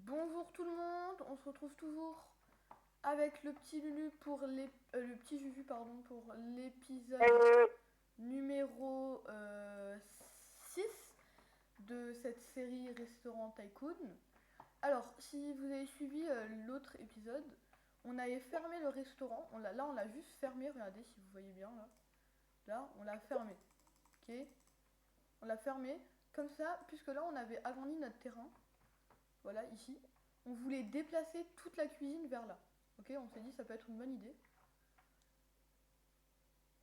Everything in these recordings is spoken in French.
Bonjour tout le monde, on se retrouve toujours avec le petit Lulu pour le petit Juju pardon pour l'épisode Euh, numéro 6 de cette série Restaurant Tycoon. Alors, si vous avez suivi l'autre épisode, on avait fermé le restaurant, là on l'a juste fermé, regardez si vous voyez bien là. Là, on l'a fermé. OK? On l'a fermé comme ça puisque là on avait agrandi notre terrain. Voilà, ici. On voulait déplacer toute la cuisine vers là. Ok, on s'est dit ça peut être une bonne idée.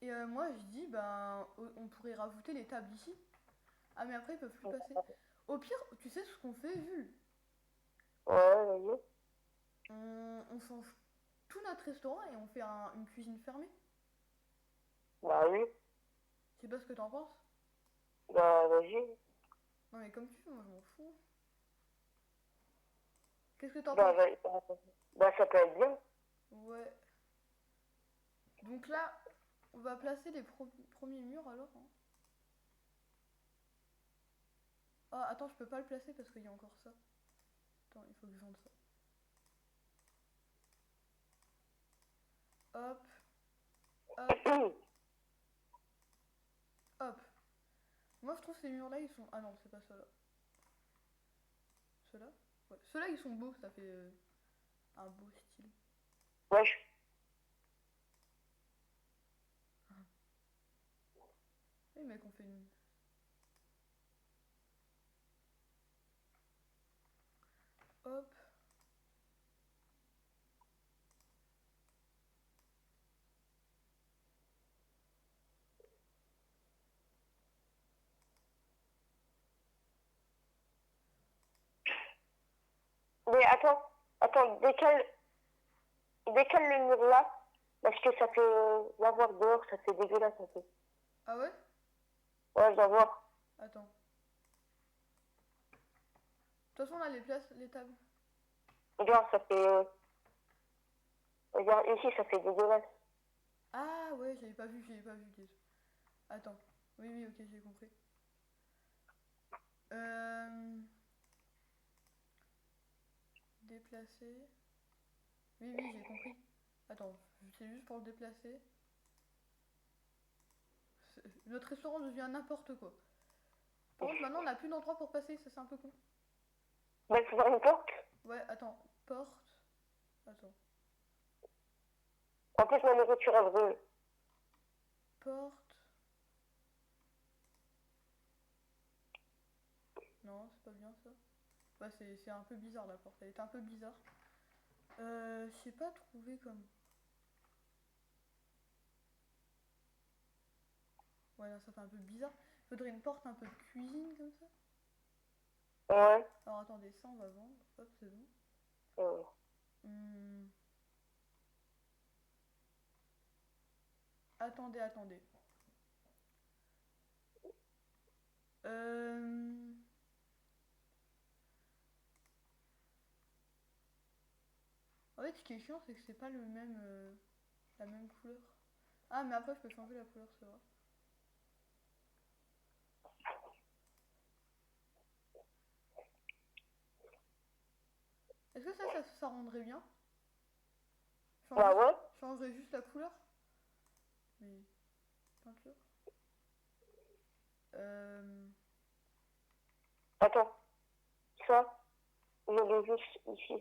Et moi je dis ben on pourrait rajouter les tables ici. Ah mais après ils peuvent plus passer. Au pire, tu sais ce qu'on fait, Jules? ouais, vas-y. On change tout notre restaurant et on fait une cuisine fermée. Bah oui. Je sais pas ce que t'en penses. Bah vas-y. Non mais comme tu veux, moi je m'en fous. Qu'est-ce que t'en Bah, penses? bah ça peut être bien. Ouais. Donc là, on va placer les premiers murs alors, hein. Ah attends, je peux pas le placer parce qu'il y a encore ça. Attends, il faut que je vende ça. Hop, hop, hop. Moi je trouve ces murs là ils sont. Ah non, c'est pas ceux-là. Ceux-là. Ouais. Ceux-là ils sont beaux, ça fait un beau style. Wesh. Oui mec, on fait une. Hop. Mais attends, décale le mur là. Parce que ça fait. Va voir dehors, ça fait dégueulasse un peu. Ah ouais. Ouais, je dois voir. Attends. De toute façon là les places, les tables. Regarde, ça fait. Regarde, ici, ça fait dégueulasse. Ah ouais, j'avais pas vu. Désolé. Attends. Oui oui, ok, j'ai compris. Euh... Déplacer. Oui oui, j'ai compris. Attends, c'est juste pour le déplacer. Notre restaurant devient n'importe quoi. Par contre maintenant on n'a plus d'endroit pour passer, ça c'est un peu con. Bah, il faut faire une porte. Ouais, attends. Porte. Attends. En plus, ma nourriture elle brûle. Porte. Non, c'est pas bien ça. Ouais, c'est un peu bizarre la porte, elle est un peu bizarre. Je sais pas trouver comme. Ouais, non, ça fait un peu bizarre. Faudrait une porte un peu de cuisine comme ça. Ouais. Alors attendez, ça on va vendre. Hop, c'est bon. Euh, Hmm, attendez. Euh... En fait, ce qui est chiant, c'est que c'est pas le même, la même couleur. Ah, mais après, je peux changer la couleur, c'est vrai. Est-ce que ça rendrait bien? Bah ouais. Changerait juste la couleur? Mais peinture. Euh... Attends. Ça, je l'ai juste ici.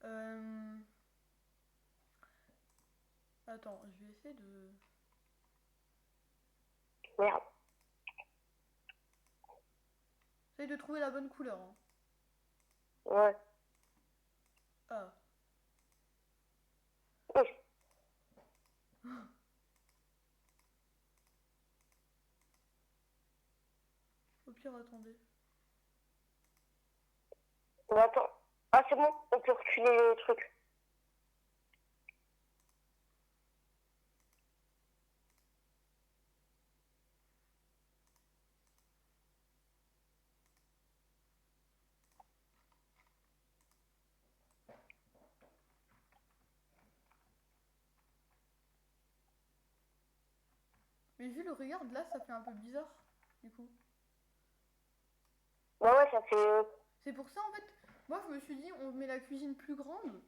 euh... Attends, je vais essayer de. Merde. Essaye de trouver la bonne couleur, hein. Ouais. Ah, Wesh. au pire, attendez. Mais attends. Ah, c'est bon, on peut reculer les trucs. Mais vu le regarde là, ça fait un peu bizarre, du coup. Bah ouais, ça fait... C'est pour ça, en fait, moi je me suis dit, on met la cuisine plus grande.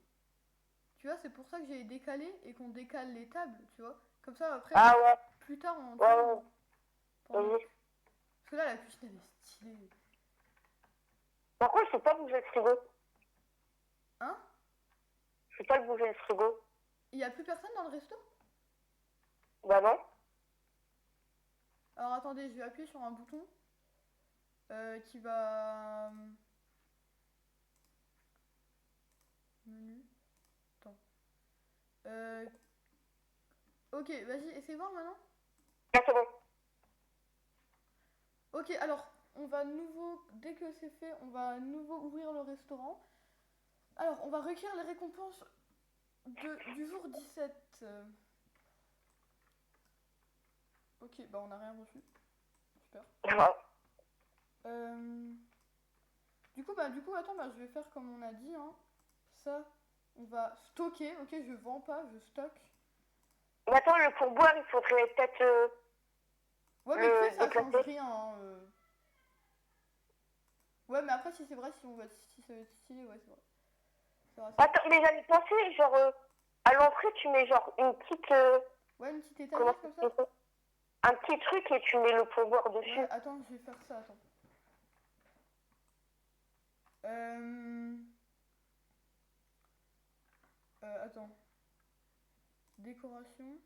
Tu vois, c'est pour ça que j'ai décalé et qu'on décale les tables, tu vois. Comme ça, après, Ah ouais, plus tard, on... ouais, ouais. Pendant... Vas-y. Parce que là, la cuisine, elle est stylée. Par contre, je sais pas bouger le frigo. Hein? Je sais pas le bouger le frigo. Il y a plus personne dans le resto? Bah non. Alors attendez, je vais appuyer sur un bouton qui va... Menu. Attends. Ok, vas-y, essaye voir maintenant. Là, c'est bon. Ok, alors, on va nouveau, dès que c'est fait, on va à nouveau ouvrir le restaurant. Alors, on va recueillir les récompenses du jour 17. Ok, bah on n'a rien reçu. Super. Ouais. Du coup, attends, je vais faire comme on a dit, hein. Ça, on va stocker. Ok, je vends pas, je stocke. Mais attends, le pourboire, il faudrait peut-être Ouais, mais tu sais, le ça change déplacer. rien, hein. Ouais, mais après, si c'est vrai, si ça va être stylé, ouais, c'est vrai. C'est vrai, c'est vrai. Attends, mais j'avais pensé, genre, à l'entrée, tu mets genre une petite... Ouais, une petite comment étagère comme ça. ça s'appelle, un petit truc et tu mets le pourboire dessus. Ouais, attends, je vais faire ça, attends. Euh... Attends. Décoration.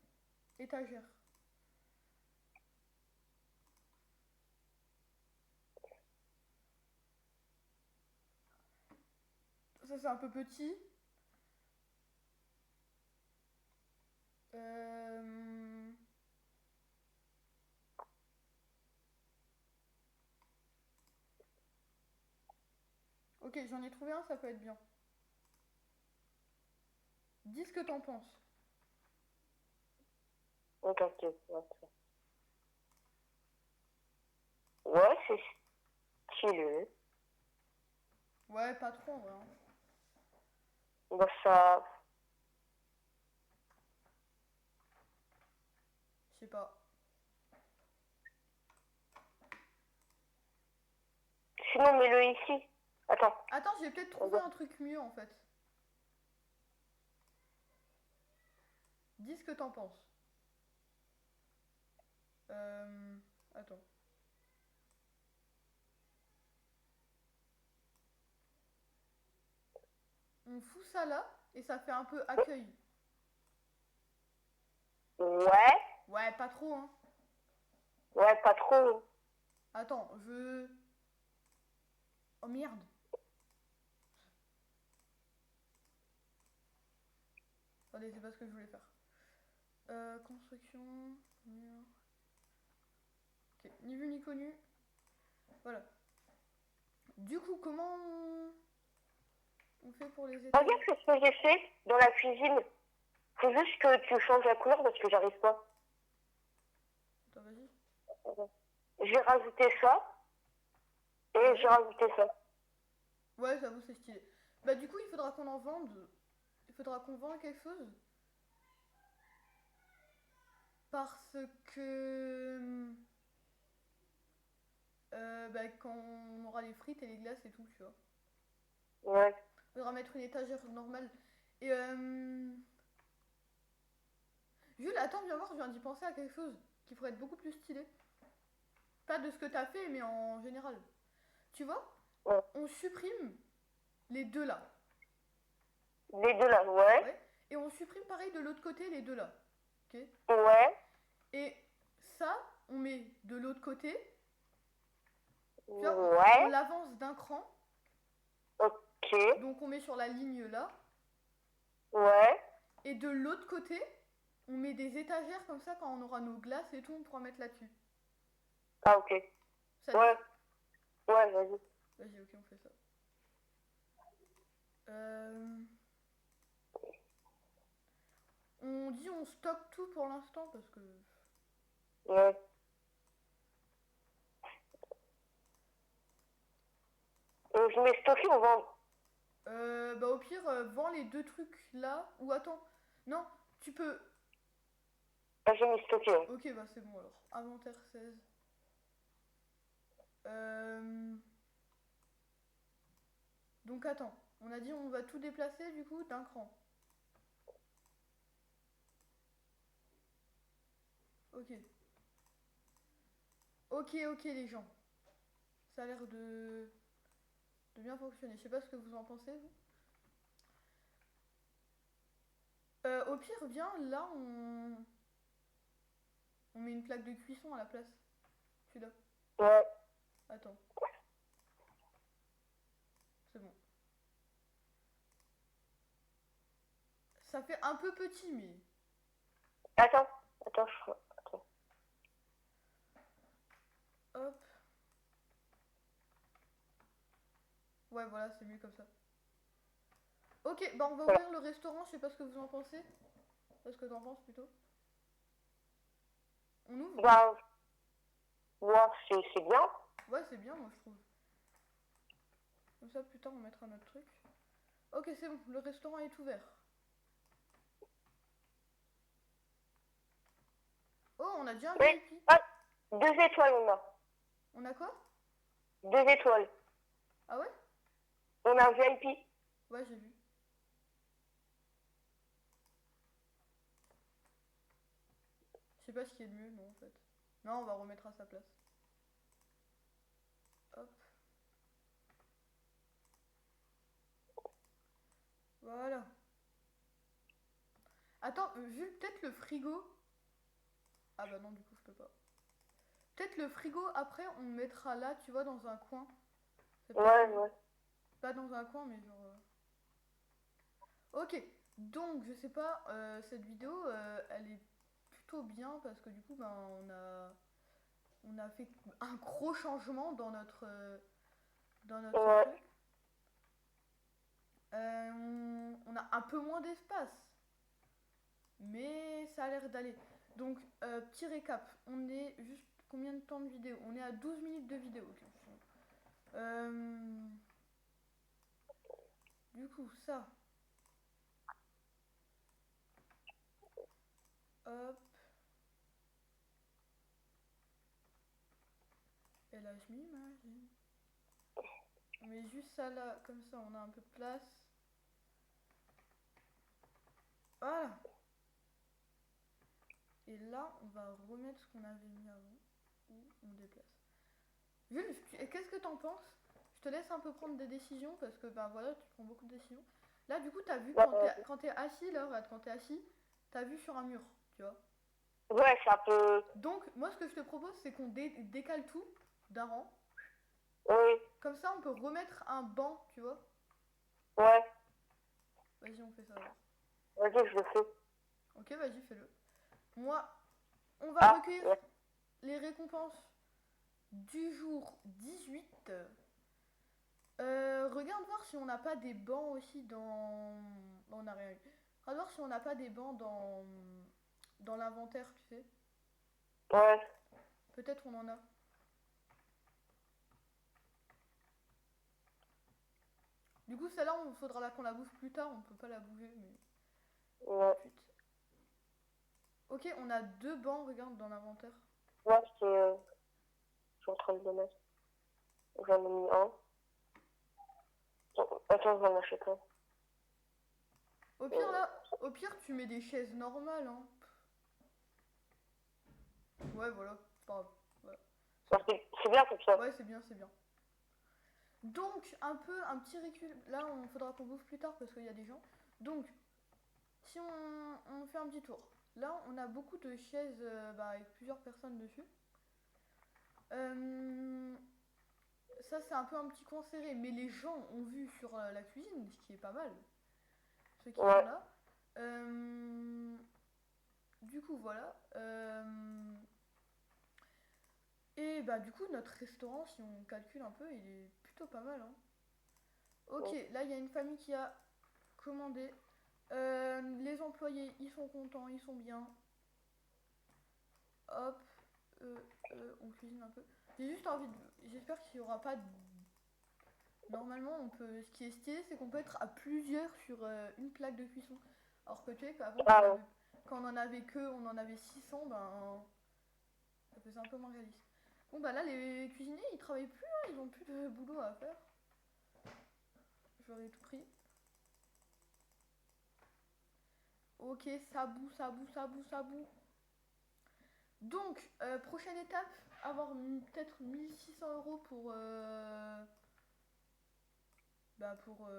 Étagère. Ça, c'est un peu petit. Euh... Ok, j'en ai trouvé un, ça peut être bien. Dis ce que t'en penses. Ok, ok. Ouais, c'est stylé. Ouais, pas trop en vrai, hein. Bah ça... Je sais pas. Sinon, mets-le ici. Attends. Attends, j'ai peut-être trouvé un truc mieux en fait. Dis ce que t'en penses. Attends. On fout ça là et ça fait un peu accueil. Ouais. Ouais, pas trop, hein. Ouais, pas trop. Attends, je... Oh merde. Attendez, c'est pas ce que je voulais faire. Construction... Mur. Ok, ni vu ni connu. Voilà. Du coup, comment on fait pour les étages? Regarde ce que j'ai fait dans la cuisine. Faut juste que tu changes la couleur parce que j'arrive pas. Attends, vas-y. J'ai rajouté ça. Et Ouais. j'ai rajouté ça. Ouais, j'avoue, c'est stylé. Bah du coup, il faudra qu'on en vende. Il faudra qu'on vende quelque chose. Parce que... bah, quand on aura les frites et les glaces et tout, tu vois. Ouais. Il faudra mettre une étagère normale. Et Jules, attends, viens voir, je viens d'y penser à quelque chose qui pourrait être beaucoup plus stylé. Pas de ce que t'as fait, mais en général. Tu vois, Ouais. on supprime les deux là. Les deux là, ouais. Ouais. Et on supprime pareil de l'autre côté les deux là. Ok. Ouais. Et ça, on met de l'autre côté. Tu vois, on Ouais. l'avance d'un cran. Ok. Donc on met sur la ligne là. Ouais. Et de l'autre côté, on met des étagères comme ça quand on aura nos glaces et tout, on pourra mettre là-dessus. Ah, ok. Ça te Ouais. dit? Ouais, vas-y. Vas-y, ok, on fait ça. On dit on stocke tout pour l'instant parce que... Ouais. Je mets stocké ou vendre? Bah au pire, vends les deux trucs là. Ou attends, non, tu peux... Ah, j'ai mis stocké. Ouais. Ok, bah c'est bon alors. Inventaire 16. Donc attends, on a dit on va tout déplacer du coup d'un cran. Ok. Ok les gens. Ça a l'air de bien fonctionner. Je sais pas ce que vous en pensez vous. Au pire, viens, là on met une plaque de cuisson à la place. Tu l'as. Ouais. Attends. C'est bon. Ça fait un peu petit mais... Attends, attends. Hop. Ouais, voilà, c'est mieux comme ça. Ok, bah on va Voilà. ouvrir le restaurant, je sais pas ce que vous en pensez. Pas ce que t'en penses plutôt. On ouvre? Bah, moi, c'est bien. Ouais, c'est bien, moi je trouve. Comme ça, plus tard, on mettra notre truc. Ok, c'est bon, le restaurant est ouvert. Oh, on a déjà un Oui. VIP. Ah, 2 étoiles, on a. On a quoi? 2 étoiles. Ah ouais? On a un VIP. Ouais, j'ai vu. Je sais pas ce qui est le mieux, non, en fait. Non, on va remettre à sa place. Hop. Voilà. Attends, vu peut-être le frigo. Ah bah non, du coup, je peux pas. Peut-être le frigo, après, on mettra là, tu vois, dans un coin. C'est peut-être Ouais, mieux. ouais. Pas dans un coin, mais genre... Ok, donc, je sais pas, cette vidéo, elle est plutôt bien parce que du coup, ben, on a fait un gros changement dans notre Ouais. truc. On a un peu moins d'espace, mais ça a l'air d'aller. Donc, petit récap, on est juste combien de temps de vidéo? On est à 12 minutes de vidéo. Ok. Du coup, ça. Hop. Et là, je m'imagine. On met juste ça là, comme ça, on a un peu de place. Voilà. Et là, on va remettre ce qu'on avait mis avant. Ou on déplace. Jules, qu'est-ce que t'en penses? Je te laisse un peu prendre des décisions parce que ben voilà, tu prends beaucoup de décisions. Là, du coup, t'as vu quand t'es assis là, regarde, quand t'es assis, t'as vu sur un mur, tu vois. Ouais, ça peut. Donc, moi, ce que je te propose, c'est qu'on décale tout d'un rang. Oui. Comme ça, on peut remettre un banc, tu vois. Ouais. Vas-y, on fait ça alors. Vas-y, je le fais. Ok, vas-y, fais-le. Moi, on va Ah, recueillir ouais. les récompenses du jour 18. Regarde voir si on n'a pas des bancs aussi dans... On n'a rien eu. Regarde voir si on n'a pas des bancs dans l'inventaire, tu sais. Ouais. Peut-être on en a. Du coup, celle-là, il faudra qu'on la bouffe plus tard. On peut pas la bouger, mais... Ouais. Ensuite. Ok, on a 2 bancs, regarde, dans l'inventaire. Ouais, c'est. Je suis en train de le mettre. J'en ai mis un. Attends, je vais en acheter un. Au pire, là, au pire, tu mets des chaises normales, hein. Ouais, voilà, c'est pas grave. Voilà. Parce que c'est bien comme ça. Ouais, c'est bien, c'est bien. Donc, un petit recul. Là, on faudra qu'on bouffe plus tard parce qu'il y a des gens. Donc, si on fait un petit tour. Là, on a beaucoup de chaises bah, avec plusieurs personnes dessus. Ça, c'est un peu un petit coin serré, mais les gens ont vu sur la cuisine, ce qui est pas mal. Ceux qui sont Ouais. là. Du coup, voilà. Et bah, du coup, notre restaurant, si on calcule un peu, il est plutôt pas mal. Hein. Ok, Ouais. là, il y a une famille qui a commandé. Les employés, ils sont contents, ils sont bien. Hop, on cuisine un peu. J'ai juste envie de... J'espère qu'il n'y aura pas de... Normalement, on peut... Ce qui est stylé, c'est qu'on peut être à plusieurs sur une plaque de cuisson. Alors que tu sais qu'avant, Ah, ouais. Quand on en avait on en avait 600, ben ça faisait un peu moins réaliste. Bon bah là les cuisiniers ils travaillent plus, hein, ils ont plus de boulot à faire. Je leur ai tout pris. Ok, ça boue, ça boue, ça boue, ça boue. Donc, prochaine étape, avoir peut-être 1 600 € bah pour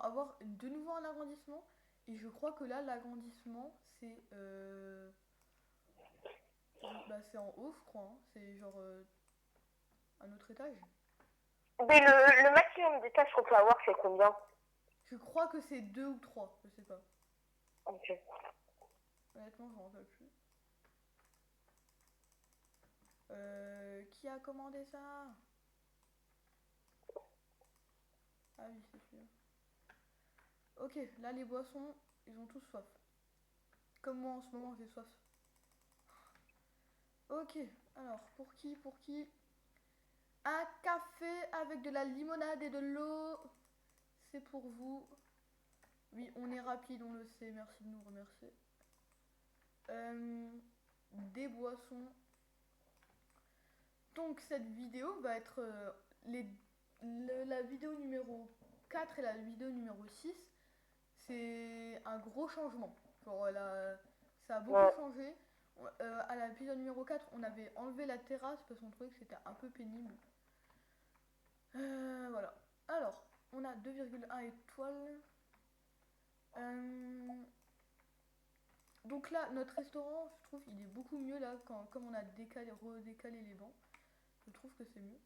avoir de nouveau un agrandissement. Et je crois que là, l'agrandissement, c'est en haut, je crois, hein. C'est genre un autre étage. Mais le maximum d'étages qu'on peut avoir, c'est combien? Je crois que c'est 2 ou 3, je sais pas. Ok. Honnêtement, je m'en rappelle plus. Qui a commandé ça? Ah oui, c'est celui-là. Ok, là les boissons, ils ont tous soif. Comme moi en ce moment, j'ai soif. Ok, alors pour qui? Un café avec de la limonade et de l'eau. C'est pour vous. Oui, on est rapide, on le sait. Merci de nous remercier. Des boissons. Donc cette vidéo va être la vidéo numéro 4 et la vidéo numéro 6. C'est un gros changement. Genre, ça a beaucoup changé. À l'épisode numéro 4, on avait enlevé la terrasse parce qu'on trouvait que c'était un peu pénible. Voilà. Alors, on a 2,1 étoiles. Donc là, notre restaurant, je trouve, il est beaucoup mieux là, comme on a redécalé les bancs. Je trouve que c'est mieux.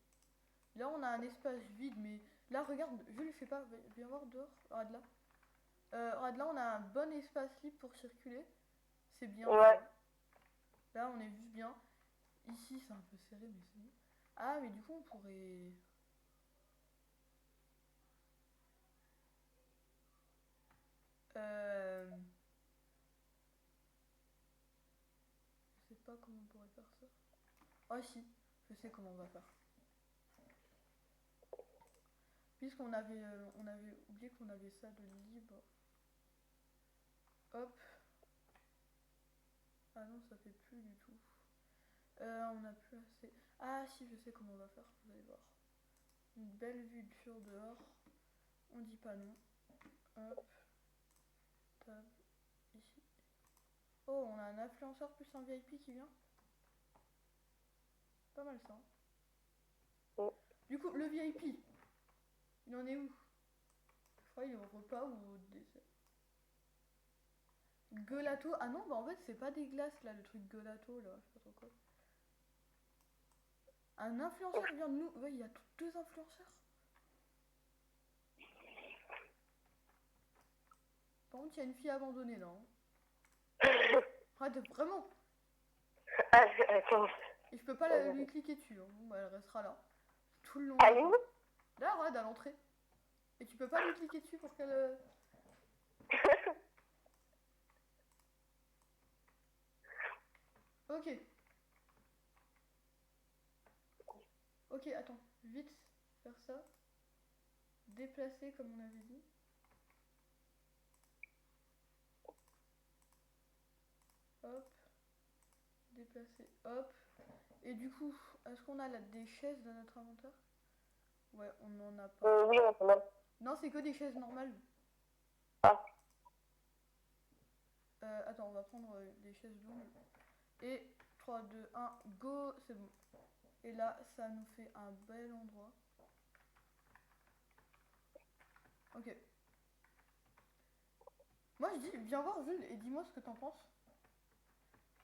Là, on a un espace vide, mais là, regarde, Jules, je sais pas, viens voir dehors. Regarde là. Regarde là, on a un bon espace libre pour circuler. C'est bien. Ouais. Là, on est juste bien. Ici, c'est un peu serré, mais c'est bon. Ah, mais du coup, on pourrait... Je sais pas comment on pourrait faire ça. Ah si, je sais comment on va faire. Puisqu'on avait oublié qu'on avait ça de libre. Hop. Ah non, ça fait plus du tout. On a plus assez. Ah si, je sais comment on va faire, vous allez voir. Une belle vue sur dehors. On dit pas non. Hop. Table. Ici. Oh, on a un influenceur plus un VIP qui vient. Pas mal ça. Du coup, le VIP, il en est où? Je crois qu'il est au repas ou au dessert. Gelato. Ah non, bah en fait, c'est pas des glaces là, le truc gelato là. Je sais pas trop quoi. Un influenceur vient de nous. Ouais, il y a deux influenceurs. Par contre, il y a une fille abandonnée là. Hein. Ah, vraiment. Attends. Et je peux pas lui cliquer dessus. Hein. Bon, bah, elle restera là. Tout le long. Ah, où? Là, regarde, à l'entrée. Et tu peux pas lui cliquer dessus pour qu'elle. Ok. Ok, attends. Vite, faire ça. Déplacer comme on avait dit. Hop. Déplacer. Hop. Et du coup, est-ce qu'on a là des chaises dans notre inventaire? Ouais, on n'en a pas. Oui, on a. Non, c'est que des chaises normales. Ah. Attends, on va prendre des chaises longues. Et 3, 2, 1, go, c'est bon. Et là, ça nous fait un bel endroit. Ok. Moi, je dis, viens voir Jules et dis-moi ce que t'en penses.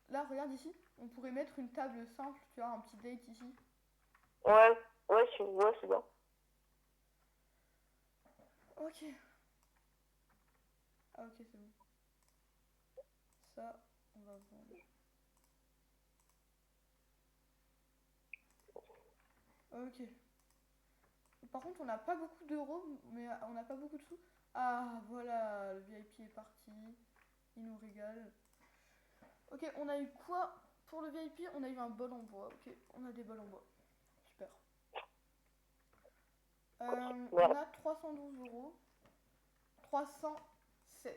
Là, regarde ici. On pourrait mettre une table simple, tu vois, un petit date ici. Ouais, c'est bien. Ok. Ah, ok, c'est bon. Ça, on va vendre. Ok. Par contre, on n'a pas beaucoup d'euros, mais on n'a pas beaucoup de sous. Ah, voilà, le VIP est parti. Il nous régale. Ok, on a eu quoi pour le VIP? On a eu un bol en bois. Ok, on a des bols en bois. Super. On a 312 euros. 300 16.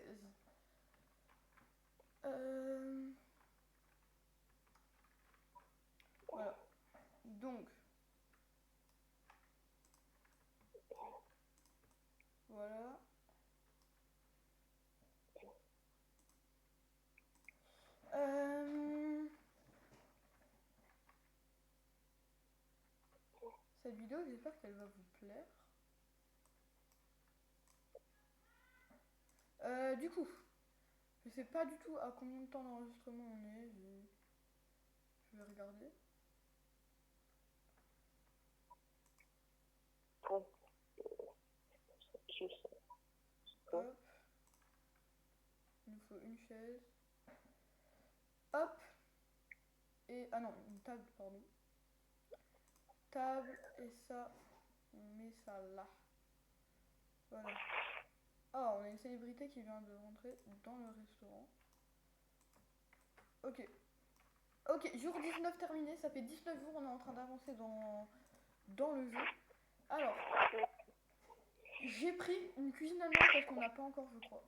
Voilà. Donc, voilà. Cette vidéo, j'espère qu'elle va vous plaire. Du coup, je sais pas du tout à combien de temps d'enregistrement on est. Je vais regarder. Bon. Hop. Il nous faut une chaise. Hop. Et... Ah non, une table, pardon. Table, et ça, on met ça là. Voilà. Ah, on a une célébrité qui vient de rentrer dans le restaurant. Ok. Ok, jour 19 terminé, ça fait 19 jours, on est en train d'avancer dans le jeu. Alors, j'ai pris une cuisine allemande parce qu'on n'a pas encore, je crois.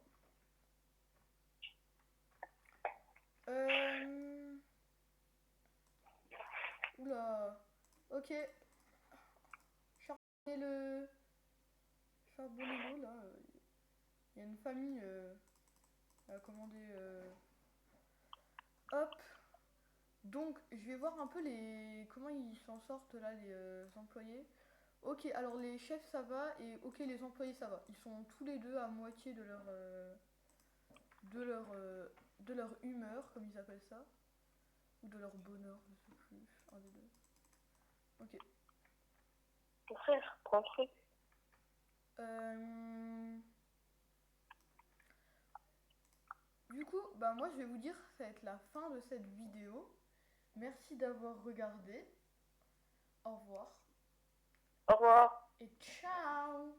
Oula. Ok. Charbonner l'eau, là. Il y a une famille à commander. Hop. Donc, je vais voir un peu comment ils s'en sortent, là, les employés. Ok, alors les chefs, ça va. Et ok, les employés, ça va. Ils sont tous les deux à moitié de leur humeur, comme ils appellent ça. Ou de leur bonheur, je sais plus. Un des deux. Ok. Mon frère, prends le truc. Du coup, bah moi je vais vous dire, ça va être la fin de cette vidéo. Merci d'avoir regardé. Au revoir. Au revoir. Et ciao!